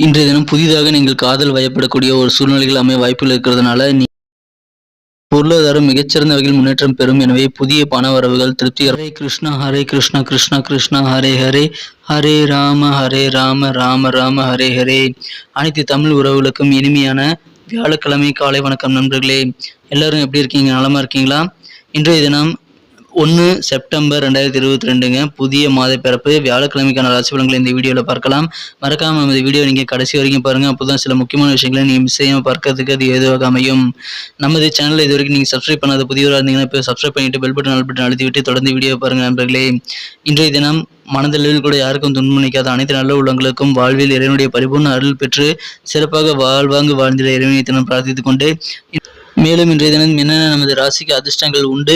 இன்றைய தினம் புதிதாக நீங்கள் காதல் வயப்படக்கூடிய ஒரு சூழ்நிலைகள் அமைய வாய்ப்புகள் இருக்கிறதுனால பொருளாதாரம் மிகச்சிறந்த வகையில் முன்னேற்றம் பெறும். எனவே புதிய பண வரவுகள் திருப்தி. ஹரே கிருஷ்ணா ஹரே கிருஷ்ணா கிருஷ்ணா கிருஷ்ணா ஹரே ஹரே ஹரே ராம ராம ராம ஹரே ஹரே. அனைத்து தமிழ் உறவுகளுக்கும் இனிமையான வியாழக்கிழமை காலை வணக்கம் நண்பர்களே. எல்லாரும் எப்படி இருக்கீங்க? நலமா இருக்கீங்களா? இன்றைய தினம் 1 செப்டம்பர் 2022ங்க. புதிய மாத பிறப்பு வியாழக்கிழமைக்கான ராசி பலன்களை இந்த வீடியோவில் பார்க்கலாம். மறக்காம நம்ம இந்த வீடியோ நீங்கள் கடைசி வரைக்கும் பாருங்க. அப்போதான் சில முக்கியமான விஷயங்களை நீங்கள் மிஸ் செய்யாமல் பார்க்கறதுக்கு அது ஏதுவாக அமையும். நமது சேனலில் இது வரைக்கும் நீங்கள் சப்ஸ்கிரைப் பண்ணாத புதியவராக இருந்தீங்கன்னா இப்போ சப்ஸ்கிரைப் பண்ணிட்டு பெல் பட்டன் அழுத்தி விட்டு தொடர்ந்து வீடியோ பாருங்க நண்பர்களே. இன்றைய தினம் மனதளவில் கூட யாருக்கும் துன்பமளிக்காத அனைத்து நல்ல உள்ளங்களுக்கும் வாழ்வில் இறைவனுடைய பரிபூர்ண அருள் பெற்று சிறப்பாக வாழ்வாங்கு வாழ்ந்திட இறைவனை தினம் பிரார்த்தித்துக் கொண்டு, மேலும் இன்றைய தினம் என்னென்ன நமது ராசிக்கு அதிர்ஷ்டங்கள் உண்டு,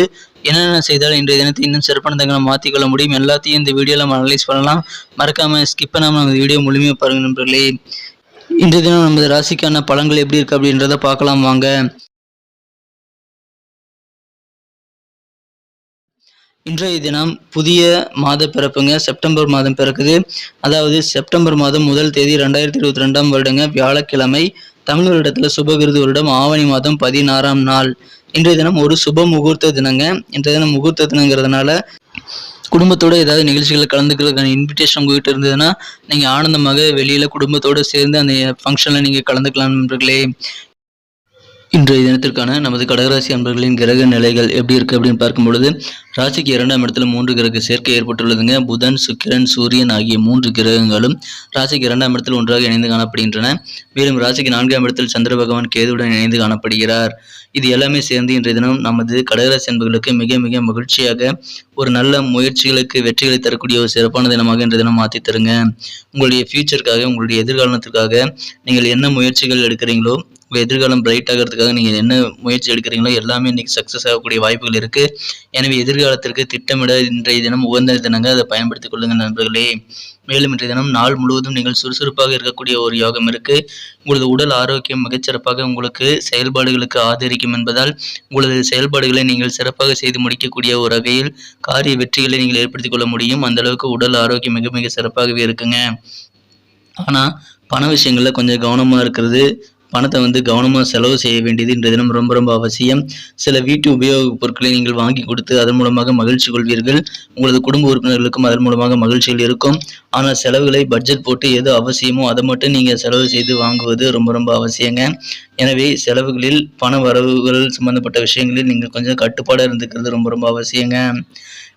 என்னென்ன செய்தால் இன்றைய தினத்தை இன்னும் சிறப்பானதாக மாற்றிக்கொள்ள முடியும், எல்லாத்தையும் இந்த வீடியோவில் நம்ம அனலைஸ் பண்ணலாம். மறக்காம ஸ்கிப் பண்ணாமல் நம்ம வீடியோ முழுமையாக பாருங்க நண்பர்களே. இன்றைய தினம் நமது ராசிக்கான பலன்கள் எப்படி இருக்கு அப்படின்றத பார்க்கலாம் வாங்க. இன்றைய தினம் புதிய மாத பிறப்புங்க. செப்டம்பர் மாதம் பிறக்குது. அதாவது செப்டம்பர் மாதம் 1 தேதி 2022 வருடங்க, வியாழக்கிழமை. தமிழ் வருடத்தில் சுபகிருது வருடம் ஆவணி மாதம் 16ஆம் நாள். இன்றைய தினம் ஒரு சுப முகூர்த்த தினங்க. இன்றைய தினம் முகூர்த்த தினங்கிறதுனால குடும்பத்தோட ஏதாவது நிகழ்ச்சிகளை கலந்துக்கிறதுக்கான இன்விடேஷன் உங்ககிட்ட இருந்ததுன்னா நீங்கள் ஆனந்தமாக வெளியில் குடும்பத்தோடு சேர்ந்து அந்த ஃபங்க்ஷனில் நீங்கள் கலந்துக்கலாம் நண்பர்களே. இன்றைய தினத்திற்கான நமது கடகராசி அன்பர்களின் கிரக நிலைகள் எப்படி இருக்கு அப்படின்னு பார்க்கும் பொழுது, ராசிக்கு 2ஆம் இடத்துல 3 கிரக சேர்க்கை ஏற்பட்டுள்ளதுங்க. புதன், சுக்கிரன், சூரியன் ஆகிய 3 கிரகங்களும் ராசிக்கு 2ஆம் இடத்தில் ஒன்றாக இணைந்து காணப்படுகின்றன. மேலும் ராசிக்கு 4ஆம் இடத்தில் சந்திர பகவான் கேதுவுடன் இணைந்து காணப்படுகிறார். இது எல்லாமே சேர்ந்து இன்றைய தினம் நமது கடகராசி அன்பர்களுக்கு மிக மிக மகிழ்ச்சியாக ஒரு நல்ல முயற்சிகளுக்கு வெற்றிகளை தரக்கூடிய ஒரு சிறப்பான தினமாக இன்றைய தினம் மாற்றி தருங்க. உங்களுடைய ஃபியூச்சருக்காக, உங்களுடைய எதிர்காலத்திற்காக நீங்கள் என்ன முயற்சிகள் எடுக்கிறீங்களோ, உங்கள் எதிர்காலம் பிரைட் ஆகிறதுக்காக நீங்கள் என்ன முயற்சி எடுக்கிறீங்களோ எல்லாமே இன்றைக்கி சக்ஸஸ் ஆகக்கூடிய வாய்ப்புகள் இருக்குது. எனவே எதிர்காலத்திற்கு திட்டமிட இன்றைய தினம் உகந்த தினங்க, அதை பயன்படுத்திக் கொள்ளுங்கள் நண்பர்களே. மேலும் இன்றைய தினம் நாள் முழுவதும் நீங்கள் சுறுசுறுப்பாக இருக்கக்கூடிய ஒரு யோகம் இருக்குது. உங்களது உடல் ஆரோக்கியம் மிகச்சிறப்பாக உங்களுக்கு செயல்பாடுகளுக்கு ஆதரிக்கும் என்பதால் உங்களது செயல்பாடுகளை நீங்கள் சிறப்பாக செய்து முடிக்கக்கூடிய ஒரு வகையில் காரிய வெற்றிகளை நீங்கள் ஏற்படுத்திக் கொள்ள முடியும். அந்த அளவுக்கு உடல் ஆரோக்கியம் மிக மிக சிறப்பாகவே இருக்குங்க. ஆனால் பண விஷயங்களில் கொஞ்சம் கவனமாக இருக்கிறது, பணத்தை கவனமாக செலவு செய்ய வேண்டியது இன்றைய தினம் ரொம்ப ரொம்ப அவசியம். சில வீட்டு உபயோகப் பொருட்களை நீங்கள் வாங்கி கொடுத்து அதன் மூலமாக மகிழ்ச்சி கொள்வீர்கள். உங்களது குடும்ப உறுப்பினர்களுக்கும் அதன் மூலமாக மகிழ்ச்சிகள் இருக்கும். ஆனால் செலவுகளை பட்ஜெட் போட்டு எது அவசியமோ அதை மட்டும் நீங்கள் செலவு செய்து வாங்குவது ரொம்ப ரொம்ப அவசியங்க. எனவே செலவுகளில் பண வரவுகள் சம்பந்தப்பட்ட விஷயங்களில் நீங்கள் கொஞ்சம் கட்டுப்பாடாக இருந்துக்கிறது ரொம்ப ரொம்ப அவசியங்க.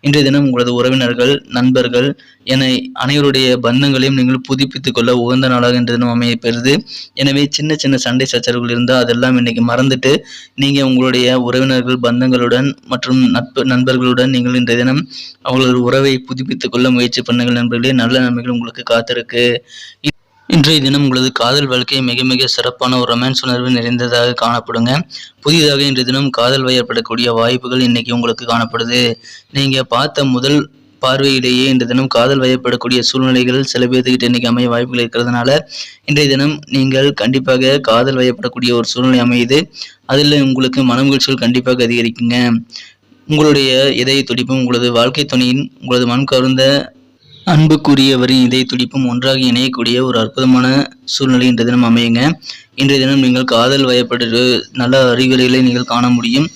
இன்றைய தினம் உங்களது உறவினர்கள், நண்பர்கள் என அனைவருடைய பந்தங்களையும் நீங்கள் புதுப்பித்துக் கொள்ள உகந்த நாளாக இன்றைய தினம் அமையப்பெறுது. எனவே சின்ன சின்ன சண்டை சச்சரவுகள் இருந்தால் அதெல்லாம் இன்னைக்கு மறந்துட்டு நீங்கள் உங்களுடைய உறவினர்கள், பந்தங்களுடன் மற்றும் நண்பர்களுடன் நீங்கள் இன்றைய தினம் அவங்களது உறவை புதுப்பித்துக் கொள்ள முயற்சி பண்ணுங்கள் நண்பர்களே. நல்ல நன்மைகள் உங்களுக்கு காத்திருக்கு. இன்றைய தினம் உங்களது காதல் வாழ்க்கை மிக மிக சிறப்பான ஒரு ரொமான்ஸ் உணர்வு நிறைந்ததாக காணப்படுங்க. புதிதாக இன்றைய தினம் காதல் வயப்படக்கூடிய வாய்ப்புகள் இன்னைக்கு உங்களுக்கு காணப்படுது. நீங்கள் பார்த்த முதல் பார்வையிலேயே இன்றைய தினம் காதல் வயப்படக்கூடிய சூழ்நிலைகள் சில பேர்த்துக்கிட்ட இன்னைக்கு அமைய வாய்ப்புகள் இருக்கிறதுனால இன்றைய தினம் நீங்கள் கண்டிப்பாக காதல் வயப்படக்கூடிய ஒரு சூழ்நிலை அமையுது. அதில் உங்களுக்கு மன மகிழ்ச்சிகள் கண்டிப்பாக அதிகரிக்குங்க. உங்களுடைய இதய துடிப்பும் உங்களது வாழ்க்கை துணையின் உங்களது மண் கவர்ந்த அன்புக்குரியவரின் இதய துடிப்பும் ஒன்றாக இணையக்கூடிய ஒரு அற்புதமான சூழ்நிலை இன்றைய தினம் அமையுங்க. இன்றைய தினம் நீங்கள் காதல் வயப்பட்டு நல்ல அறிகுறிகளை நீங்கள் காண முடியும்.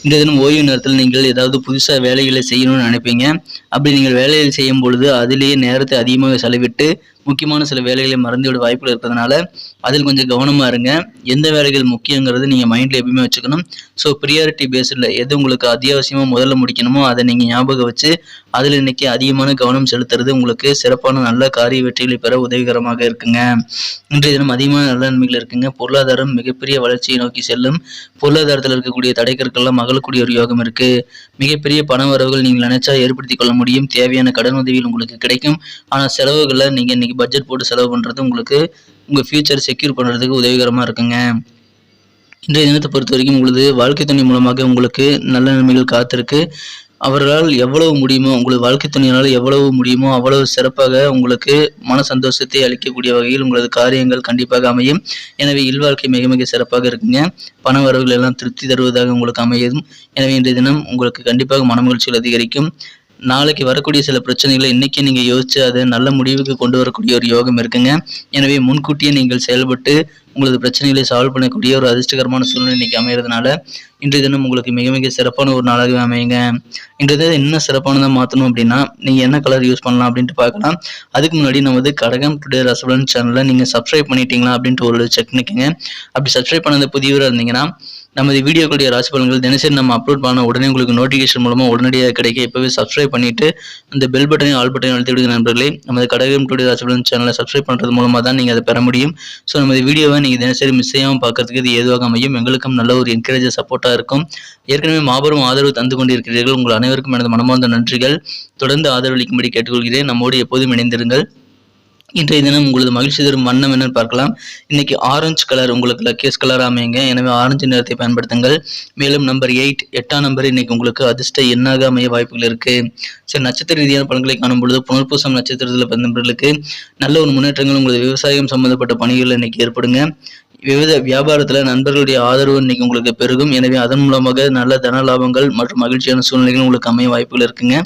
இன்றைய தினம் ஓய்வு நேரத்தில் நீங்கள் ஏதாவது புதுசாக வேலைகளை செய்யணும்னு நினைப்பீங்க. அப்படி நீங்கள் வேலைகள் செய்யும் பொழுது அதிலேயே நேரத்தை அதிகமாக செலவிட்டு முக்கியமான சில வேலைகளை மறந்துவிட வாய்ப்புகள் இருக்கிறதுனால அதில் கொஞ்சம் கவனமாக இருங்க. எந்த வேலைகள் முக்கியங்கிறது நீங்கள் மைண்டில் எப்பயுமே வச்சுக்கணும். ஸோ ப்ரியாரிட்டி பேஸில் எது உங்களுக்கு அத்தியாவசியமாக முதல்ல முடிக்கணுமோ அதை நீங்கள் ஞாபகம் வச்சு அதில் இன்னைக்கு அதிகமான கவனம் செலுத்துறது உங்களுக்கு சிறப்பான நல்ல காரிய வெற்றிகளை பெற உதவிகரமாக இருக்குங்க. இன்றைய தினம் அதிகமான நல்ல நன்மைகள் இருக்குங்க. பொருளாதாரம் மிகப்பெரிய வளர்ச்சியை நோக்கி செல்லும். பொருளாதாரத்தில் இருக்கக்கூடிய தடைக்கற்கெல்லாம் மகளக்கூடிய ஒரு யோகம் இருக்கு. மிகப்பெரிய பண வரவுகள் நீங்கள் நினைச்சா ஏற்படுத்தி கொள்ள முடியும். தேவையான கடன் உதவிகள் உங்களுக்கு கிடைக்கும். ஆனால் செலவுகளை நீங்கள் இன்னைக்கு பட்ஜெட் போட்டு செலவு பண்ணுறது உங்களுக்கு உங்கள் ஃபியூச்சர் செக்யூர் பண்ணுறதுக்கு உதவிகரமாக இருக்குங்க. இன்றைய தினத்தை பொறுத்த வரைக்கும் உங்களது வாழ்க்கை துணை மூலமாக உங்களுக்கு நல்ல நன்மைகள் காத்திருக்கு. அவர்களால் எவ்வளவு முடியுமோ, உங்களது வாழ்க்கை துணையினால் எவ்வளவு முடியுமோ அவ்வளவு சிறப்பாக உங்களுக்கு மன சந்தோஷத்தை அளிக்கக்கூடிய வகையில் உங்களது காரியங்கள் கண்டிப்பாக அமையும். எனவே இல்வாழ்க்கை மிக மிக சிறப்பாக இருக்குங்க. பண வரவுகள் எல்லாம் திருப்தி தருவதாக உங்களுக்கு அமையும். எனவே இன்றைய தினம் உங்களுக்கு கண்டிப்பாக மன மகிழ்ச்சிகள் அதிகரிக்கும். நாளைக்கு வரக்கூடிய சில பிரச்சனைகளை இன்னைக்கு நீங்க யோசிச்சு அதை நல்ல முடிவுக்கு கொண்டு வரக்கூடிய ஒரு யோகம் இருக்குங்க. எனவே முன்கூட்டியே நீங்கள் செயல்பட்டு உங்களது பிரச்சனைகளை சால்வ் பண்ணக்கூடிய ஒரு அதிர்ஷ்டகரமான சூழ்நிலை இன்னைக்கு அமைகிறதுனால இன்றைய தினம் உங்களுக்கு மிக மிக சிறப்பான ஒரு நாளாகவே அமையுங்க. இன்றைய தினம் இன்னும் சிறப்பானதாக மாற்றணும் அப்படின்னா நீங்க என்ன கலர் யூஸ் பண்ணலாம் அப்படின்ட்டு பார்க்கலாம். அதுக்கு முன்னாடி நமது கடகம் டுடே ராசிபலன் சேனலை நீங்க சப்ஸ்கிரைப் பண்ணிட்டீங்களா அப்படின்ட்டு ஒரு செக் பண்ணிக்கோங்க. அப்படி சப்ஸ்கிரைப் பண்ணது புதியவராக இருந்தீங்கன்னா நமது வீடியோக்களுடைய ராசி பலன்கள் தினசரி நம்ம அப்லோட் பண்ண உடனே உங்களுக்கு நோட்டிஃபிகேஷன் மூலமாக உடனடியாக கிடைக்க இப்போவே சப்ஸ்கிரைப் பண்ணிட்டு அந்த பெல் பட்டனையும் ஆல் பட்டனையும் அழுத்தி விடுங்க நண்பர்களே. நமது கடகம் டுடே ராசி பலன் சேனலை சப்ஸ்கிரைப் பண்ணுறது மூலமாக தான் நீங்கள் அதை பெற முடியும். ஸோ நமது வீடியோவை நீங்கள் தினசரி மிஸ் செய்யாமல் பார்க்கறதுக்கு இது ஏதுவாக அமையும். எங்களுக்கும் நல்ல ஒரு என்கரேஜ் சப்போர்ட்டாக இருக்கும். ஏற்கனவே மாபெரும் ஆதரவு தந்து கொண்டிருக்கிறீர்கள். உங்கள் அனைவருக்கும் எனது மனமார்ந்த நன்றிகள். தொடர்ந்து ஆதரவளிக்கும்படி கேட்டுக்கொள்கிறேன். நம்மோடு எப்போதும் இணைந்திருங்கள். இன்றைய தினம் உங்களது மகிழ்ச்சி தரும் வண்ணம் என்னன்னு பார்க்கலாம். இன்னைக்கு ஆரஞ்சு கலர் உங்களுக்கு லக்கியஸ் கலர் அமையுங்க. எனவே ஆரஞ்சு நிறத்தை பயன்படுத்துங்கள். மேலும் நம்பர் 8 8ஆம் நம்பர் இன்னைக்கு உங்களுக்கு அதிர்ஷ்ட எண்ணாக அமைய வாய்ப்புகள் இருக்கு. சரி, நட்சத்திர ரீதியான பலன்களை காணும் பொழுது புனர்பூசம் நட்சத்திரத்தில் பிறந்த நண்பர்களுக்கு நல்ல ஒரு முன்னேற்றங்கள் உங்களது விவசாயம் சம்பந்தப்பட்ட பணிகள் இன்னைக்கு ஏற்படுங்க. விவித வியாபாரத்துல நண்பர்களுடைய ஆதரவு இன்னைக்கு உங்களுக்கு பெருகும். எனவே அதன் மூலமாக நல்ல தன லாபங்கள் மற்றும் மகிழ்ச்சியான சூழ்நிலைகள் உங்களுக்கு அமைய வாய்ப்புகள் இருக்குங்க.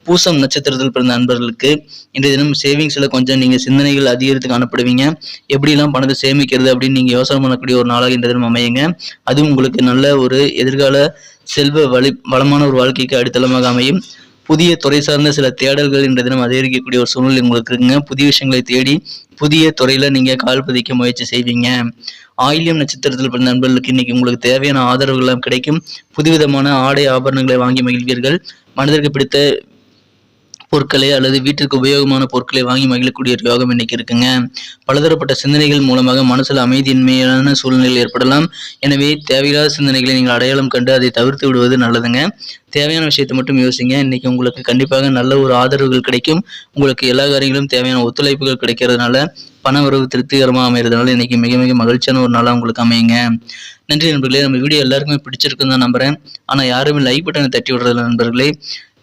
பூசம் நட்சத்திரத்தில் பிறந்த நண்பர்களுக்கு இன்றைய தினம் சேவிங்ஸ்ல கொஞ்சம் நீங்க சிந்தனைகள் அதிகரித்து காணப்படுவீங்க. எப்படிலாம் பணத்தை சேமிக்கிறது அப்படின்னு நீங்க யோசனை பண்ணக்கூடிய ஒரு நாளாக இன்றைய தினம் அமையுங்க. அதுவும் உங்களுக்கு நல்ல ஒரு எதிர்கால செல்வ வளமான ஒரு வாழ்க்கைக்கு அடித்தளமாக அமையும். புதிய துறை சார்ந்த சில தேடல்கள் இன்றைய தினம் அதிகரிக்கக்கூடிய ஒரு சூழ்நிலை உங்களுக்கு இருக்குங்க. புதிய விஷயங்களை தேடி புதிய துறையில நீங்க கால் பதிக்க முயற்சி செய்வீங்க. ஆயில்யம் நட்சத்திரத்தில் பிறந்த நண்பர்களுக்கு இன்னைக்கு உங்களுக்கு தேவையான ஆதரவுகள் எல்லாம் கிடைக்கும். புதுவிதமான ஆடை ஆபரணங்களை வாங்கி மகிழ்வீர்கள். மனதிற்கு பிடித்த பொருட்களை அல்லது வீட்டிற்கு உபயோகமான பொருட்களை வாங்கி மகிழக்கூடிய ஒரு யோகம் இன்னைக்கு இருக்குங்க. பலதரப்பட்ட சிந்தனைகள் மூலமாக மனசுல அமைதியின்மையான சூழ்நிலைகள் ஏற்படலாம். எனவே தேவையில்லாத சிந்தனைகளை நீங்கள் அடையாளம் கண்டு அதை தவிர்த்து விடுவது நல்லதுங்க. தேவையான விஷயத்தை மட்டும் யோசிங்க. இன்னைக்கு உங்களுக்கு கண்டிப்பாக நல்ல ஒரு ஆதரவுகள் கிடைக்கும். உங்களுக்கு எல்லா காரியங்களும் தேவையான ஒத்துழைப்புகள் கிடைக்கிறதுனால பண வரவு திருப்திகரமாக அமைகிறதுனால இன்னைக்கு மிக மிக மகிழ்ச்சியான ஒரு நாளாக உங்களுக்கு அமையுங்க. நன்றி நண்பர்களே. நம்ம வீடியோ எல்லாருக்குமே பிடிச்சிருக்குன்னு தான் நம்புறேன். ஆனால் யாருமே லைக் பட்டனை தட்டி விடுறதில்ல நண்பர்களே.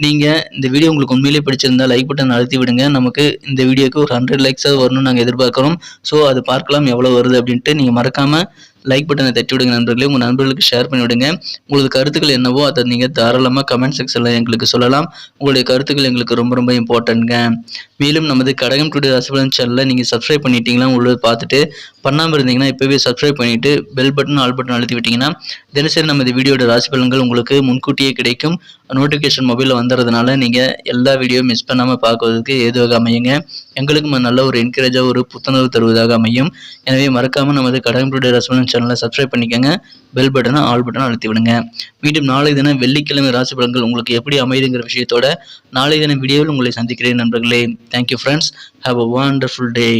நீங்கள் இந்த வீடியோ உங்களுக்கு உண்மையிலேயே பிடிச்சிருந்தா லைக் பட்டன் அழுத்தி விடுங்க. நமக்கு இந்த வீடியோக்கு ஒரு 100 லைக்ஸாக வரணும்னு நாங்கள் எதிர்பார்க்குறோம். ஸோ அது பார்க்கலாம் எவ்வளோ வருது அப்படின்ட்டு. நீங்கள் மறக்காமல் லைக் பட்டனை தட்டி விடுங்க நண்பர்களே. உங்கள் நண்பர்களுக்கு ஷேர் பண்ணி விடுங்க. உங்களது கருத்துக்கள் என்னவோ அதை நீங்கள் தாராளமாக கமெண்ட் செக்ஷனில் எங்களுக்கு சொல்லலாம். உங்களுடைய கருத்துக்கள் எங்களுக்கு ரொம்ப ரொம்ப இம்பார்ட்டன்ட்ங்க. மேலும் நமது கடகம் டுடே ராசிபலன் சேனலை நீங்கள் சப்ஸ்கிரைப் பண்ணிட்டீங்களா உள்ளது பார்த்துட்டு பண்ணாமல் இருந்தீங்கன்னா இப்போவே சப்ஸ்கிரைப் பண்ணிவிட்டு பெல் பட்டன் ஆல் பட்டன் அழுத்தி விட்டிங்கன்னா தினசரி நமது வீடியோட ராசி பலன்கள் உங்களுக்கு முன்கூட்டியே கிடைக்கும். நோட்டிஃபிகேஷன் மொபைலில் வந்துடுறதுனால நீங்கள் எல்லா வீடியோ மிஸ் பண்ணாமல் பார்க்குவதற்கு ஏதுவாக அமையுங்க. எங்களுக்கும் நல்ல ஒரு என்கரேஜாக ஒரு புத்துணர்வு தருவதாக அமையும். எனவே மறக்காமல் நமது கடகம் டுடே ராசிபலன் சேனலை சப்ஸ்கிரைப் பண்ணிக்கோங்க. பெல் பட்டனை ஆல் பட்டனை அழுத்தி விடுங்க. மீண்டும் நாளை தினம் வெள்ளிக்கிழமை ராசி பலன்கள் உங்களுக்கு எப்படி அமையுதுங்கிற விஷயத்தோட நாளை தினம் வீடியோவில் உங்களை சந்திக்கிறேன் நண்பர்களே. Thank you friends. Have a wonderful day.